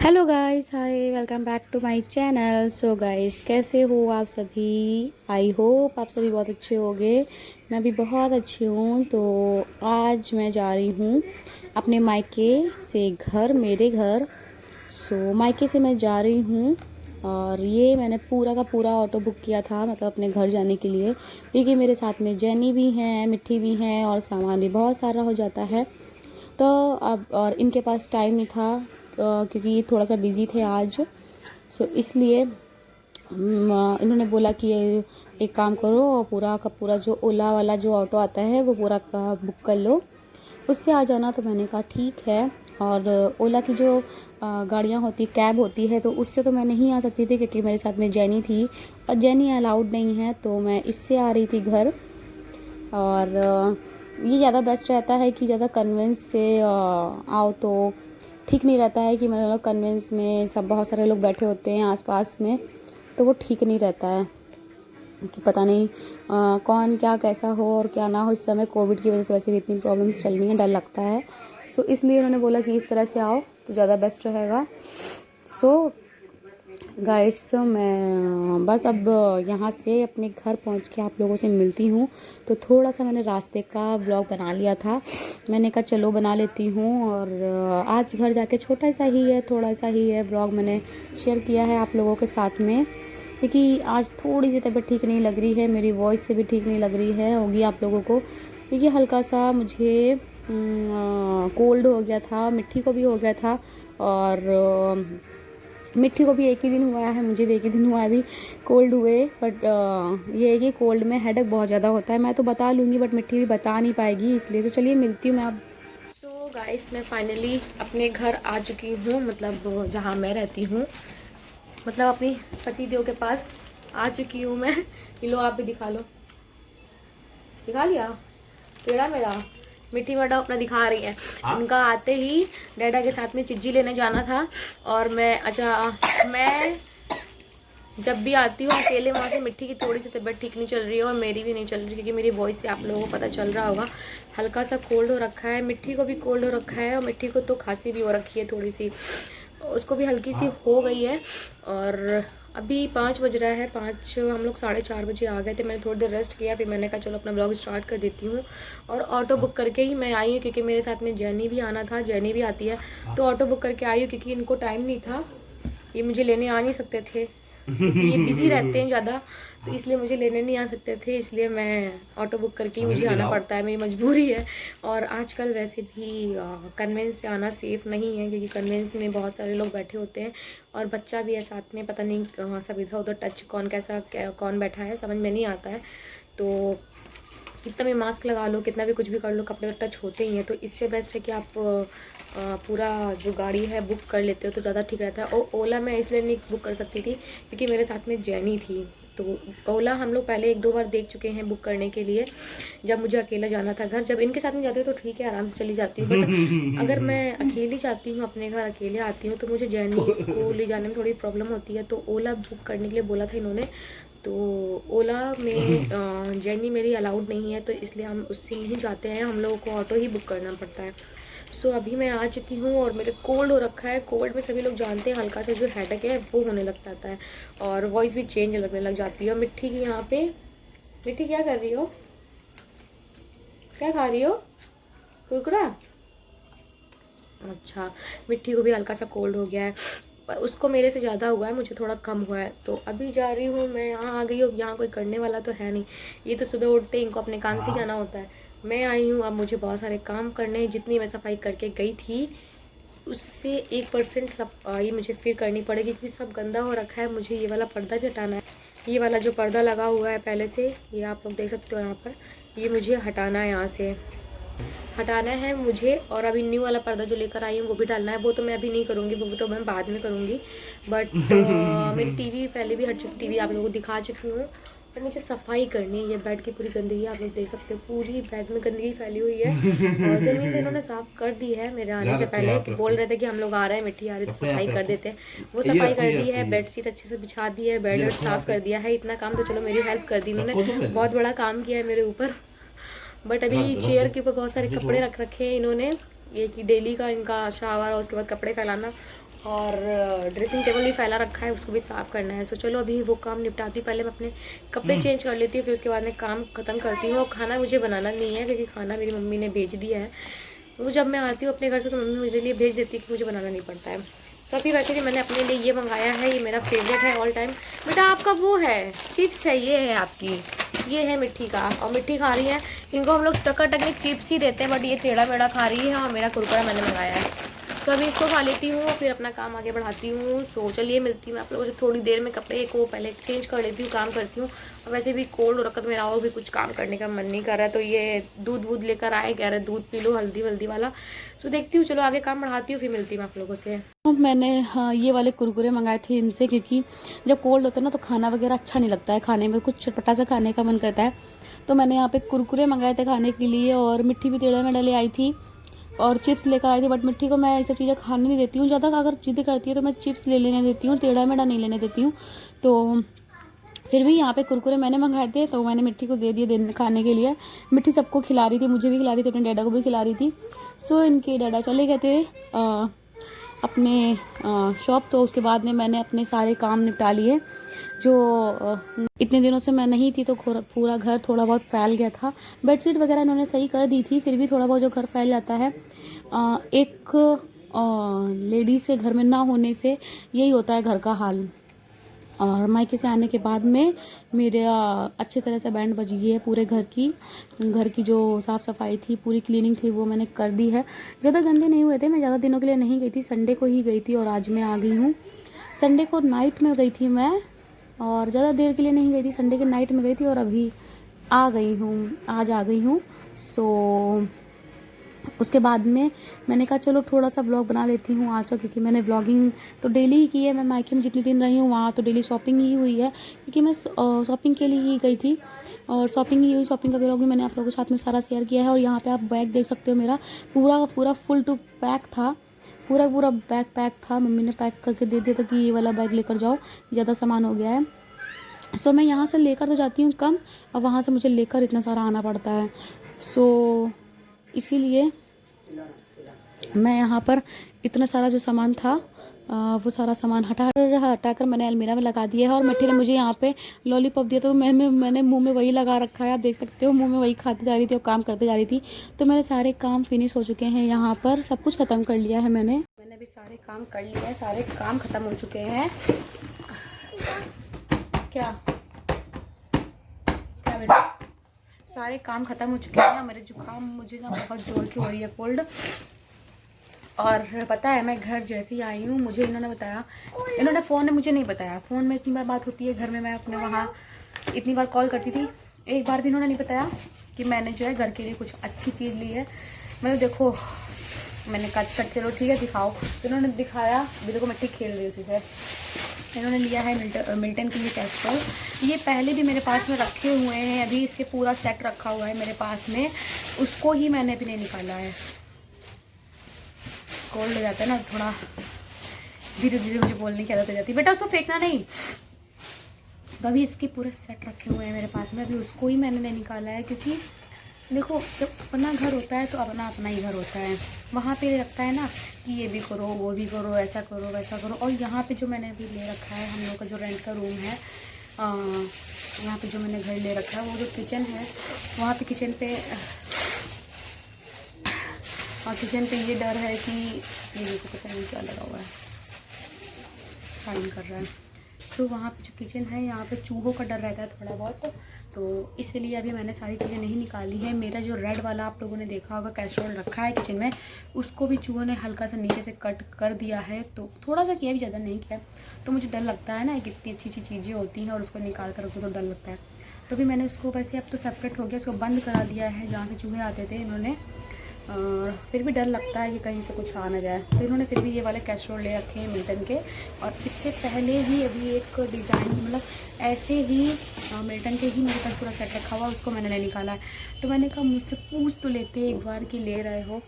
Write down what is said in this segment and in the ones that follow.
Hello guys, hi, welcome back to my channel. So guys, कैसे हो आप सभी? आई होप आप सभी बहुत अच्छे होंगे। मैं भी बहुत अच्छी हूँ। तो आज मैं जा रही हूँ अपने मायके से घर, मेरे घर। सो मायके से मैं जा रही हूँ और ये मैंने पूरा का पूरा ऑटो बुक किया था, मतलब अपने घर जाने के लिए, क्योंकि मेरे साथ में जेनी भी हैं, मिट्टी भी हैं और सामान भी बहुत सारा हो जाता है। तो अब और इनके पास टाइम नहीं था, क्योंकि थोड़ा सा बिज़ी थे आज। सो इसलिए इन्होंने बोला कि ये एक काम करो, पूरा का पूरा जो ओला वाला जो ऑटो आता है वो पूरा का बुक कर लो, उससे आ जाना। तो मैंने कहा ठीक है। और ओला की जो गाड़ियाँ होती, कैब होती है, तो उससे तो मैं नहीं आ सकती थी क्योंकि मेरे साथ में जेनी थी और जेनी अलाउड नहीं है, तो मैं इससे आ रही थी घर। और ये ज़्यादा बेस्ट रहता है कि ज़्यादा कन्वेंस से आओ तो ठीक नहीं रहता है कि मतलब कन्वेंस में सब बहुत सारे लोग बैठे होते हैं आसपास में, तो वो ठीक नहीं रहता है कि पता नहीं कौन क्या कैसा हो और क्या ना हो। इस समय कोविड की वजह से वैसे भी इतनी प्रॉब्लम्स चल रही हैं, डर लगता है। सो इसलिए उन्होंने बोला कि इस तरह से आओ तो ज़्यादा बेस्ट रहेगा। सो गाइस, मैं बस अब यहाँ से अपने घर पहुँच के आप लोगों से मिलती हूँ। तो थोड़ा सा मैंने रास्ते का व्लॉग बना लिया था, मैंने कहा चलो बना लेती हूँ। और आज घर जाके छोटा सा ही है, थोड़ा सा ही है व्लॉग मैंने शेयर किया है आप लोगों के साथ में, क्योंकि आज थोड़ी सी तबीयत ठीक नहीं लग रही है, मेरी वॉइस से भी ठीक नहीं लग रही है, होगी आप लोगों को, क्योंकि हल्का सा मुझे कोल्ड हो गया था, मिट्टी को भी हो गया था। और मिट्टी को भी एक ही दिन हुआ है, मुझे भी एक ही दिन हुआ है अभी कोल्ड हुए। बट ये है कि कोल्ड में हेडेक बहुत ज़्यादा होता है। मैं तो बता लूँगी बट मिट्टी भी बता नहीं पाएगी, इसलिए तो चलिए मिलती हूँ मैं अब। सो गाइस, मैं फाइनली अपने घर आ चुकी हूँ, मतलब जहाँ मैं रहती हूँ, मतलब अपनी पति देव के पास आ चुकी हूँ मैं। ये लो, आप भी दिखा लो। दिखा लिया पेड़ा मेरा। मिट्टी मैडम अपना दिखा रही है। उनका आते ही डैडा के साथ में चिज्जी लेने जाना था। और मैं जब भी आती हूँ अकेले, वहाँ से मिट्टी की थोड़ी सी तबीयत ठीक नहीं चल रही है और मेरी भी नहीं चल रही, क्योंकि मेरी वॉइस से आप लोगों को पता चल रहा होगा, हल्का सा कोल्ड हो रखा है। मिट्टी को भी कोल्ड हो रखा है और मिट्टी को तो खांसी भी हो रखी है थोड़ी सी, उसको भी हल्की सी हो गई है। और अभी 5 बज रहा है, 5 हम लोग 4:30 बजे आ गए थे। मैंने थोड़ी देर रेस्ट किया, फिर मैंने कहा चलो अपना ब्लॉग स्टार्ट कर देती हूँ। और ऑटो बुक करके ही मैं आई हूँ, क्योंकि मेरे साथ में जेनी भी आना था, जेनी भी आती है, तो ऑटो बुक करके आई हूँ क्योंकि इनको टाइम नहीं था, ये मुझे लेने आ नहीं सकते थे, ये बिज़ी रहते हैं ज़्यादा, तो इसलिए मुझे लेने नहीं आ सकते थे, इसलिए मैं ऑटो बुक करके ही मुझे आना पड़ता है, मेरी मजबूरी है। और आजकल वैसे भी कन्वेंस से आना सेफ़ नहीं है, क्योंकि कन्वेंस में बहुत सारे लोग बैठे होते हैं और बच्चा भी है साथ में, पता नहीं सब इधर उधर टच कौन कैसा कौन बैठा है, समझ में नहीं आता है। तो कितना भी मास्क लगा लो, कितना भी कुछ भी कर लो, कपड़े तो टच होते ही हैं। तो इससे बेस्ट है कि आप पूरा जो गाड़ी है बुक कर लेते हो तो ज़्यादा ठीक रहता है। और ओला मैं इसलिए नहीं बुक कर सकती थी क्योंकि मेरे साथ में जेनी थी, तो ओला हम लोग पहले 1-2 बार देख चुके हैं बुक करने के लिए, जब मुझे अकेला जाना था घर। जब इनके साथ में जाती हूँ तो ठीक है, आराम से चली जाती हूँ, बट अगर मैं अकेली जाती हूँ, अपने घर अकेले आती हूँ, तो मुझे जेनी को ले जाने में थोड़ी प्रॉब्लम होती है। तो ओला बुक करने के लिए बोला था इन्होंने, तो ओला में जेनी मेरी अलाउड नहीं है, तो इसलिए हम उससे नहीं जाते हैं, हम लोगों को ऑटो ही बुक करना पड़ता है। सो अभी मैं आ चुकी हूँ और मेरे कोल्ड हो रखा है। कोविड में सभी लोग जानते हैं हल्का सा जो हेडेक है वो होने लग जाता है और वॉइस भी चेंज लगने लग जाती है। और मिट्टी की यहाँ पे, मिट्टी क्या कर रही हो, क्या खा रही हो, कुरकुरा? अच्छा, मिट्टी को भी हल्का सा कोल्ड हो गया है, उसको मेरे से ज़्यादा हुआ है, मुझे थोड़ा कम हुआ है। तो अभी जा रही हूँ मैं, यहाँ आ गई हूँ, यहाँ कोई करने वाला तो है नहीं, ये तो सुबह उठते इनको अपने काम से जाना होता है। मैं आई हूँ, अब मुझे बहुत सारे काम करने हैं। जितनी मैं सफाई करके गई थी उससे 1% सब ये मुझे फिर करनी पड़ेगी, क्योंकि सब गंदा हो रखा है। मुझे ये वाला पर्दा भी हटाना है, ये वाला जो पर्दा लगा हुआ है पहले से, ये आप लोग देख सकते हो यहाँ पर, ये मुझे हटाना है, यहाँ से हटाना है मुझे। और अभी न्यू वाला पर्दा जो लेकर आई हूँ वो भी डालना है, वो तो मैं अभी नहीं करूँगी, वो तो मैं बाद में करूँगी। बट मेरी टीवी पहले भी हट चुकी, टीवी आप लोगों को दिखा चुकी हूँ। और मुझे सफाई करनी है, ये बेड की पूरी गंदगी आप लोग देख सकते हो, पूरी बेड में गंदगी फैली हुई है। और ज़मीन तो इन्होंने साफ़ कर दी है मेरे आने से पहले, कि बोल रहे थे कि हम लोग आ रहे हैं, मिट्टी आ रही है तो सफाई कर देते हैं, वो सफाई कर दी है, बेडशीट अच्छे से बिछा दी है, बेड साफ़ कर दिया है। इतना काम तो चलो मेरी हेल्प कर दी इन्होंने, बहुत बड़ा काम किया है मेरे ऊपर। बट अभी चेयर के ऊपर बहुत सारे कपड़े रख रखे हैं इन्होंने, ये कि डेली का इनका शावर और उसके बाद कपड़े फैलाना, और ड्रेसिंग टेबल भी फैला रखा है, उसको भी साफ़ करना है। सो चलो अभी वो काम निपटाती, पहले मैं अपने कपड़े चेंज कर लेती हूँ, फिर उसके बाद मैं काम ख़त्म करती हूँ। और खाना मुझे बनाना नहीं है क्योंकि खाना मेरी मम्मी ने भेज दिया है। वो जब मैं आती हूँ अपने घर से तो मम्मी मेरे लिए भेज देती है कि मुझे बनाना नहीं पड़ता है। सो अभी वैसे भी मैंने अपने लिए ये मंगाया है, ये मेरा फेवरेट है ऑल टाइम। बेटा आपका वो है चिप्स है, ये है आपकी, ये है मिट्टी का, और मिट्टी खा रही है। इनको हम लोग टका टक में चिप्स ही देते हैं, बट ये टेढ़ा मेढ़ा खा रही है। और मेरा कुरकुरा मैंने मंगाया है। तो अभी इसको खा लेती हूँ, फिर अपना काम आगे बढ़ाती हूँ। सो चलिए मिलती हूँ मैं आप लोगों से थोड़ी देर में। कपड़े को पहले चेंज कर लेती हूँ, काम करती हूँ। और वैसे भी कोल्ड हो रखा है मेरा, और भी कुछ काम करने का मन नहीं कर रहा है। तो ये दूध वूध लेकर आए, कह रहे दूध पी लो हल्दी वल्दी वाला। सो देखती हूँ, चलो आगे काम बढ़ाती हूँ, फिर मिलती हूँ आप लोगों से। मैंने हाँ ये वाले कुरकुरे मंगाए थे इनसे, क्योंकि जब कोल्ड होता है ना तो खाना वगैरह अच्छा नहीं लगता है, खाने में कुछ चटपटा सा खाने का मन करता है। तो मैंने यहाँ पे कुरकुरे मंगाए थे खाने के लिए, और मिट्टी भी टेढ़ा मेढ़ा ले आई थी, और चिप्स लेकर आई थी। बट मिट्टी को मैं ये सब चीज़ें खाने नहीं देती हूँ ज़्यादा, अगर जिद करती है तो मैं चिप्स ले लेने देती हूँ, टेढ़ा मेढ़ा नहीं लेने देती हूँ। तो फिर भी यहाँ पे कुरकुरे मैंने मंगाए थे, तो मैंने मिट्टी को दे दिए देने खाने के लिए। मिट्टी सबको खिला रही थी, मुझे भी खिला रही थी, अपने डैडा को भी खिला रही थी। सो इनके डैडा चले गए थे अपने शॉप। तो उसके बाद में मैंने अपने सारे काम निपटा लिए। जो इतने दिनों से मैं नहीं थी तो पूरा घर थोड़ा बहुत फैल गया था। बेडशीट वगैरह इन्होंने सही कर दी थी, फिर भी थोड़ा बहुत जो घर फैल जाता है, एक लेडीज़ के घर में ना होने से यही होता है घर का हाल। और मायके से आने के बाद में मेरे अच्छे तरह से बैंड बज गई है पूरे घर की। घर की जो साफ़ सफाई थी, पूरी क्लीनिंग थी, वो मैंने कर दी है। ज़्यादा गंदे नहीं हुए थे, मैं ज़्यादा दिनों के लिए नहीं गई थी, संडे को ही गई थी और आज मैं आ गई हूँ। संडे को नाइट में गई थी मैं, और ज़्यादा देर के लिए नहीं गई थी, संडे के नाइट में गई थी और अभी आ गई हूँ, आज आ गई हूँ। सो उसके बाद में मैंने कहा चलो थोड़ा सा ब्लॉग बना लेती हूँ आज का, क्योंकि मैंने ब्लॉगिंग तो डेली ही की है। मैं मायके में जितने दिन रही हूँ वहाँ तो डेली शॉपिंग ही हुई है, क्योंकि मैं शॉपिंग के लिए ही गई थी और शॉपिंग ही हुई। शॉपिंग का ब्लॉग भी मैंने आप लोगों के साथ में सारा शेयर किया है। और यहाँ पे आप बैग देख सकते हो, मेरा पूरा का पूरा फुल टू पैक था, पूरा पूरा बैग पैक था। मम्मी ने पैक करके दे दिया था कि ये वाला बैग लेकर जाओ, ज़्यादा सामान हो गया है। सो मैं यहाँ से लेकर तो जाती हूँ कम, और वहाँ से मुझे लेकर इतना सारा आना पड़ता है। सो इसीलिए मैं यहाँ पर इतना सारा जो सामान था वो सारा सामान हटाकर मैंने अलमीरा में लगा दिया है। और मिट्टी ने मुझे यहाँ पे लॉलीपॉप दिया, तो मैंने मुंह में वही लगा रखा है। आप देख सकते हो मुंह में वही खाती जा रही थी और काम करते जा रही थी। तो मेरे सारे काम फिनिश हो चुके हैं, यहाँ पर सब कुछ ख़त्म कर लिया है मैंने भी सारे काम कर लिए हैं, सारे काम ख़त्म हो चुके हैं। क्या क्या बेटा, सारे काम ख़त्म हो चुके हैं। मेरे जुकाम मुझे ना बहुत जोर की हो रही है कोल्ड। और पता है मैं घर जैसे ही आई हूँ, मुझे इन्होंने बताया, इन्होंने फ़ोन में मुझे नहीं बताया, फ़ोन में इतनी बार बात होती है घर में, मैं अपने वहाँ इतनी बार कॉल करती थी, एक बार भी इन्होंने नहीं बताया कि मैंने जो है घर के लिए कुछ अच्छी चीज़ ली है। मैंने देखो, मैंने कट चलो ठीक है दिखाओ, तो इन्होंने दिखाया। अभी देखो मिट्टी खेल रही है उसी से। इन्होंने लिया है मिल्टन के लिए कैस्ट्रॉल। ये पहले भी मेरे पास में रखे हुए हैं, अभी इसके पूरा सेट रखा हुआ है मेरे पास में, उसको ही मैंने अभी नहीं निकाला है। कोल्ड हो जाता है ना थोड़ा, धीरे धीरे मुझे बोलने की आदत हो जाती है। बेटा उसको फेंकना नहीं। तो अभी इसके पूरे सेट रखे हुए हैं मेरे पास में, अभी उसको ही मैंने नहीं निकाला है, क्योंकि देखो जब अपना घर होता है तो अपना अपना ही घर होता है। वहाँ पे लगता है ना कि ये भी करो वो भी करो, ऐसा करो वैसा करो। और यहाँ पे जो मैंने अभी ले रखा है, हम लोग का जो रेंट का रूम है, यहाँ पे जो मैंने घर ले रखा है, वो जो किचन है, वहाँ पे किचन पे, और किचन पे ये डर है कि ये देखो पता नहीं क्या लगा हुआ है, साइन कर रहा है। सो वहाँ पे जो किचन है, यहाँ पे चूहों का डर रहता है थोड़ा बहुत, तो इसलिए अभी मैंने सारी चीज़ें नहीं निकाली है। मेरा जो रेड वाला आप लोगों ने देखा होगा कैस्ट्रोल रखा है किचन में, उसको भी चूहों ने हल्का सा नीचे से कट कर दिया है, तो थोड़ा सा किया भी, ज़्यादा नहीं किया। तो मुझे डर लगता है ना कि इतनी अच्छी अच्छी चीज़ें होती हैं और उसको निकाल कर रखो तो डर लगता है। तो भी मैंने उसको वैसे अब तो सेपरेट हो गया, उसको बंद करा दिया है जहाँ से चूहे आते थे इन्होंने। और फिर भी डर लगता है कि कहीं से कुछ आ ना जाए, तो इन्होंने फिर भी ये वाले कैस्ट्रोल ले रखे हैं मिल्टन के। और इससे पहले ही अभी एक डिज़ाइन, मतलब ऐसे ही मिल्टन के ही मेरे पास पूरा सेट रखा हुआ, उसको मैंने नहीं निकाला है। तो मैंने कहा मुझसे पूछ तो लेते एक बार कि ले रहे हो,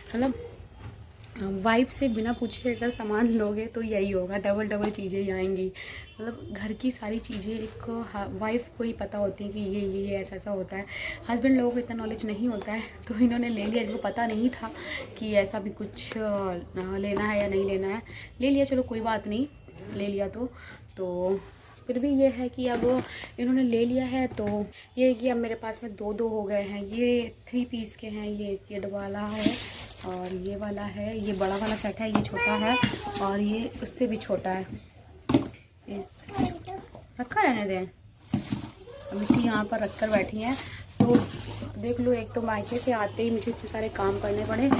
मतलब वाइफ से बिना पूछे अगर सामान लोगे तो यही होगा, डबल डबल चीज़ें ही आएंगी। मतलब घर की सारी चीज़ें एक वाइफ को ही पता होती है कि ये ऐसा ऐसा होता है। हस्बैंड लोगों को इतना नॉलेज नहीं होता है, तो इन्होंने ले लिया। इनको पता नहीं था कि ऐसा भी कुछ लेना है या नहीं लेना है, ले लिया, चलो कोई बात नहीं, ले लिया तो फिर भी ये है कि अब इन्होंने ले लिया है तो ये है कि अब मेरे पास में दो हो गए हैं। ये 3 पीस के हैं, ये किड वाला है और ये वाला है, ये बड़ा वाला सेट है, ये छोटा है और ये उससे भी छोटा है। रखा रहने दें, अब मिट्टी यहाँ पर रख कर बैठी हैं। तो देख लो, एक तो मायके से आते ही मुझे इतने सारे काम करने पड़े।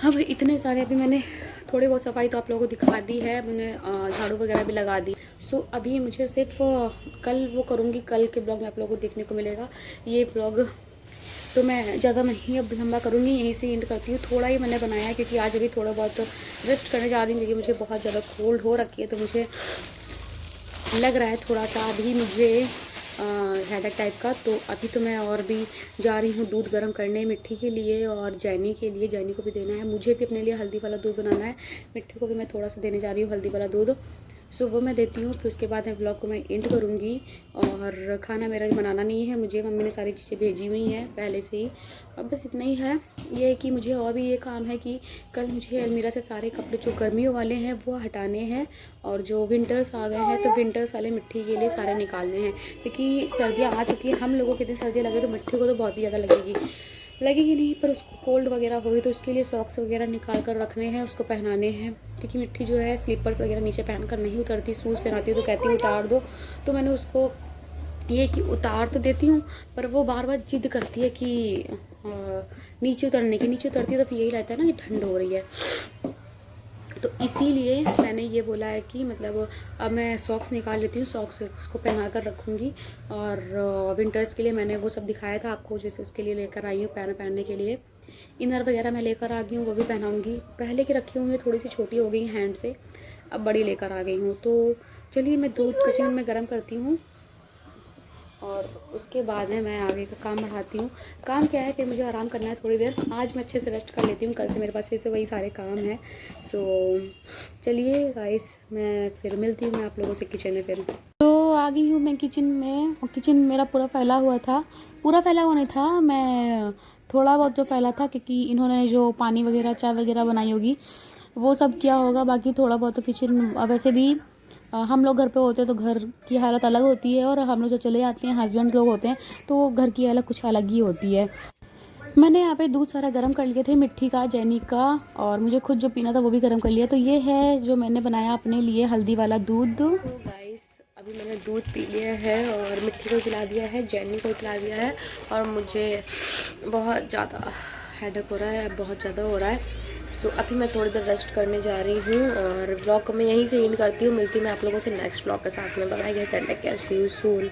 अब इतने सारे, अभी मैंने थोड़ी बहुत सफाई तो आप लोगों को दिखा दी है, मैंने झाड़ू वगैरह भी लगा दी। सो अभी मुझे सिर्फ कल वो करूँगी, कल के ब्लॉग में आप लोगों को देखने को मिलेगा। ये ब्लॉग तो मैं ज़्यादा नहीं अब लंबा करूँगी, यहीं से एंड करती हूँ। थोड़ा ही मैंने बनाया है क्योंकि आज अभी थोड़ा बहुत रेस्ट करने जा रही हूँ, क्योंकि मुझे बहुत ज़्यादा कोल्ड हो रखी है। तो मुझे लग रहा है थोड़ा सा अभी मुझे हेडेक टाइप का। तो अभी तो मैं और भी जा रही हूँ दूध गर्म करने मिट्टी के लिए और जैनी के लिए। जैनी को भी देना है, मुझे भी अपने लिए हल्दी वाला दूध बनाना है। मिट्टी को भी मैं थोड़ा सा देने जा रही हूँ हल्दी वाला दूध। सो वो मैं देती हूँ, फिर उसके बाद मैं ब्लॉग को मैं एंड करूँगी। और खाना मेरा बनाना नहीं है, मुझे मम्मी ने सारी चीज़ें भेजी हुई हैं पहले से ही। और बस इतना ही है। ये है कि मुझे और भी ये काम है कि कल मुझे अलमीरा से सारे कपड़े जो गर्मियों वाले हैं वो हटाने हैं, और जो विंटर्स आ गए हैं तो विंटर्स वाले मिट्टी के लिए सारे निकालने हैं। क्योंकि सर्दियाँ आ चुकी हैं, हम लोगों के दिन सर्दियाँ लगे तो मिट्टी को तो बहुत ही ज़्यादा लगेगी नहीं, पर उसको कोल्ड वगैरह होगी तो उसके लिए सॉक्स वगैरह निकाल कर रखने हैं, उसको पहनाने हैं। क्योंकि मिट्टी जो है स्लीपर्स वगैरह नीचे पहन कर नहीं उतरती, शूज़ पहनाती हूँ तो कहती है उतार दो। तो मैंने उसको ये कि उतार तो देती हूँ, पर वो बार बार जिद करती है कि नीचे उतरने की। नीचे उतरती है तो फिर यही रहता है ना कि ठंड हो रही है। तो इसीलिए मैंने ये बोला है कि मतलब अब मैं सॉक्स निकाल लेती हूँ, सॉक्स उसको पहना कर रखूँगी। और विंटर्स के लिए मैंने वो सब दिखाया था आपको, जैसे उसके लिए लेकर आई हूँ पहनने के लिए। इनर वगैरह मैं लेकर आ गई हूँ, वो भी पहनाऊँगी। पहले की रखी हुई थोड़ी सी छोटी हो गई हैंड से, अब बड़ी लेकर आ गई हूँ। तो चलिए मैं दूध किचन में गर्म करती हूँ और उसके बाद में मैं आगे का काम बढ़ाती हूँ। काम क्या है कि मुझे आराम करना है थोड़ी देर। आज मैं अच्छे से रेस्ट कर लेती हूँ, कल से मेरे पास फिर से वही सारे काम हैं। सो चलिए गाइस, मैं फिर मिलती हूँ मैं आप लोगों से किचन में। फिर तो आ गई हूँ मैं किचन में, और किचन मेरा पूरा फैला हुआ था। पूरा फैला हुआ नहीं था, मैं थोड़ा बहुत जो फैला था, क्योंकि इन्होंने जो पानी वगैरह चाय वगैरह बनाई होगी वो सब किया होगा। बाकी थोड़ा बहुत तो किचन वैसे भी हम लोग घर पे होते हैं तो घर की हालत अलग होती है, और हम लोग जो चले जाते हैं हस्बैंड लोग होते हैं तो घर की हालत कुछ अलग ही होती है। मैंने यहाँ पे दूध सारा गर्म कर लिए थे, मिट्टी का, जैनी का, और मुझे खुद जो पीना था वो भी गर्म कर लिया। तो ये है जो मैंने बनाया अपने लिए हल्दी वाला दूध। तो गाइस अभी मैंने दूध पी लिया है और मिट्टी को पिला दिया है, जैनी को पिला दिया है, और मुझे बहुत ज़्यादा हेडेक हो रहा है, बहुत ज़्यादा हो रहा है। सो अभी मैं थोड़ी देर रेस्ट करने जा रही हूँ और ब्लॉग को मैं यहीं से एंड करती हूँ। मिलती हूँ मैं आप लोगों से नेक्स्ट ब्लॉग के साथ में। Bye guys and take care, see you soon.